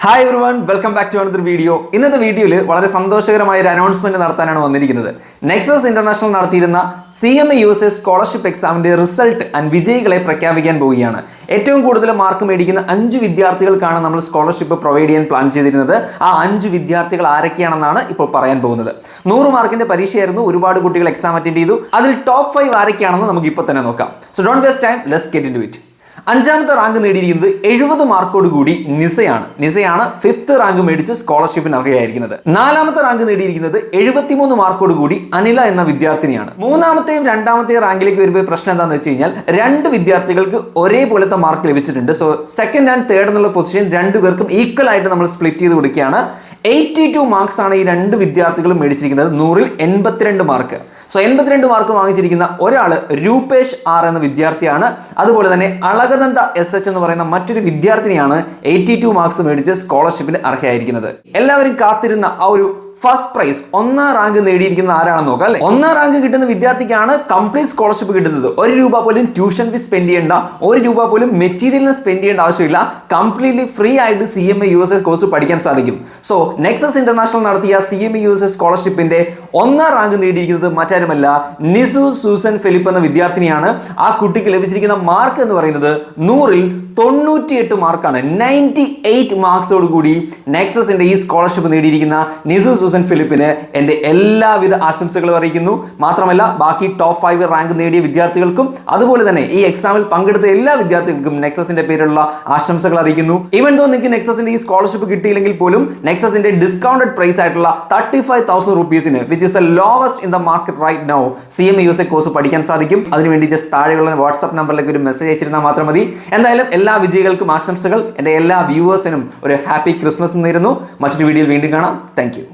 Hi everyone, welcome back to another video. ഇന്നത്തെ വീഡിയോയിൽ വളരെ സന്തോഷകരമായ ഒരു അനൗൺസ്മെന്റ് നടത്താനാണ് വന്നിരിക്കുന്നത്. നെക്സസ് ഇന്റർനാഷണൽ നടത്തിയിരുന്ന CMA USA സ്കോളർഷിപ്പ് എക്സാമിന്റെ റിസൾട്ട് ആൻഡ് വിജയികളെ പ്രഖ്യാപിക്കാൻ പോവുകയാണ്. ഏറ്റവും കൂടുതൽ മാർക്ക് മേടിക്കുന്ന 5 വിദ്യാർത്ഥികൾക്കാണ് നമ്മൾ സ്കോളർഷിപ്പ് പ്രൊവൈഡ് ചെയ്യാൻ പ്ലാൻ ചെയ്തിരുന്നത്. ആ 5 വിദ്യാർത്ഥികൾ ആരൊക്കെയാണെന്നാണ് ഇപ്പോൾ പറയാൻ പോകുന്നത്. 100 മാർക്കിന്റെ പരീക്ഷയായിരുന്നു. ഒരുപാട് കുട്ടികൾ എക്സാം അറ്റൻഡ് ചെയ്തു. അതിൽ ടോപ്പ് 5 ആരൊക്കെയാണെന്ന് നമുക്ക് ഇപ്പോൾ തന്നെ നോക്കാം. So don't waste time, let's get into it. 5ാമത്തെ റാങ്ക് നേടിയിരിക്കുന്നത് 70 മാർക്കോട് കൂടി നിസയാണ് 5th റാങ്ക് മേടിച്ച് സ്കോളർഷിപ്പിന് അർഹയായിരിക്കുന്നത്. 4ാമത്തെ റാങ്ക് നേടിയിരിക്കുന്നത് 73 മാർക്കോട് കൂടി അനില എന്ന വിദ്യാർത്ഥിനിയാണ്. 3ാമത്തെയും 2ാമത്തെയും റാങ്കിലേക്ക് വരുമ്പോൾ പ്രശ്നം എന്താണെന്ന് വെച്ച് കഴിഞ്ഞാൽ 2 വിദ്യാർത്ഥികൾക്ക് ഒരേപോലത്തെ മാർക്ക് ലഭിച്ചിട്ടുണ്ട്. സോ സെക്കൻഡ് ആൻഡ് തേർഡ് എന്നുള്ള പൊസിഷൻ 2 പേർക്കും ഈക്വൽ ആയിട്ട് നമ്മൾ സ്പ്ലിറ്റ് ചെയ്ത് കൊടുക്കുകയാണ്. 82 മാർക്സ് ആണ് ഈ 2 വിദ്യാർത്ഥികളും മേടിച്ചിരിക്കുന്നത്. 100ൽ 82 മാർക്ക്. സോ 82 മാർക്ക് വാങ്ങിച്ചിരിക്കുന്ന ഒരാൾ രൂപേഷ് ആർ എന്ന വിദ്യാർത്ഥിയാണ്. അതുപോലെ തന്നെ അളകനന്ദ SH എന്ന് പറയുന്ന മറ്റൊരു വിദ്യാർത്ഥിനിയാണ് 82 മാർക്സ് മേടിച്ച് സ്കോളർഷിപ്പിന് അർഹയായിരിക്കുന്നത്. എല്ലാവരും കാത്തിരുന്ന ആ ഒരു ഫസ്റ്റ് പ്രൈസ് 1ാം റാങ്ക് നേടിയിരിക്കുന്ന ആരാണെന്ന് നോക്കാം അല്ലെ. 1ാം റാങ്ക് കിട്ടുന്ന വിദ്യാർത്ഥിക്കാണ് കംപ്ലീറ്റ് സ്കോളർഷിപ്പ് കിട്ടുന്നത്. 1 രൂപ പോലും ട്യൂഷൻ ഫീസ് സ്പെൻഡ് ചെയ്യേണ്ട, 1 രൂപ പോലും മെറ്റീരിയലിന് സ്പെൻഡ് ചെയ്യേണ്ട ആവശ്യമില്ല. കംപ്ലീറ്റ്ലി ഫ്രീ ആയിട്ട് CMA USA കോഴ്സ് പഠിക്കാൻ സാധിക്കും. സോ നെക്സസ് ഇന്റർനാഷണൽ നടത്തിയ CMA USA സ്കോളർഷിപ്പിന്റെ 1ാം റാങ്ക് നേടിയിരിക്കുന്നത് മറ്റാരുമല്ല, നിസു സൂസൻ ഫിലിപ്പ് എന്ന വിദ്യാർത്ഥിനിയാണ്. ആ കുട്ടിക്ക് ലഭിച്ചിരിക്കുന്ന മാർക്ക് എന്ന് പറയുന്നത് 100ൽ 98 മാർക്കാണ്. 98 മാർക്സോട് കൂടി നെക്സസിന്റെ ഈ സ്കോളർഷിപ്പ് നേടിയിരിക്കുന്ന നിസു സൂസൻ ഫിലിപ്പിന് എന്റെ എല്ലാവിധ ആശംസകളും അറിയിക്കുന്നു. മാത്രമല്ല ബാക്കി ടോപ്പ് 5 റാങ്ക് നേടിയ വിദ്യാർത്ഥികൾക്കും അതുപോലെ തന്നെ ഈ എക്സാമിൽ പങ്കെടുത്ത എല്ലാ വിദ്യാർത്ഥികൾക്കും നെക്സസിന്റെ പേരിലുള്ള ആശംസകൾ അറിയിക്കുന്നു. ഈവൻ ദോ നിങ്ങൾക്ക് നെക്സസിന്റെ ഈ സ്കോളർഷിപ്പ് കിട്ടിയില്ലെങ്കിൽ പോലും നെക്സസിന്റെ ഡിസ്കൗണ്ടഡ് പ്രൈസ് ആയിട്ടുള്ള 35,000 റുപ്പീസിന് which is the lowest in the market right now CMA USA course പഠിക്കാൻ സാധിക്കും. അതിനുവേണ്ടി ജസ്റ്റ് താഴെയുള്ള വാട്സ്ആപ്പ് നമ്പറിലേക്ക് ഒരു മെസ്സേജ് അയച്ചിരുന്നാൽ മാത്രം മതി. എന്തായാലും എല്ലാ വിജയികൾക്കും ആശംസകൾ. എൻ്റെ എല്ലാ വ്യൂവേഴ്സിനും ഒരു ഹാപ്പി ക്രിസ്മസ് നേരുന്നു. മറ്റൊരു വീഡിയോയിൽ വീണ്ടും കാണാം. Thank you.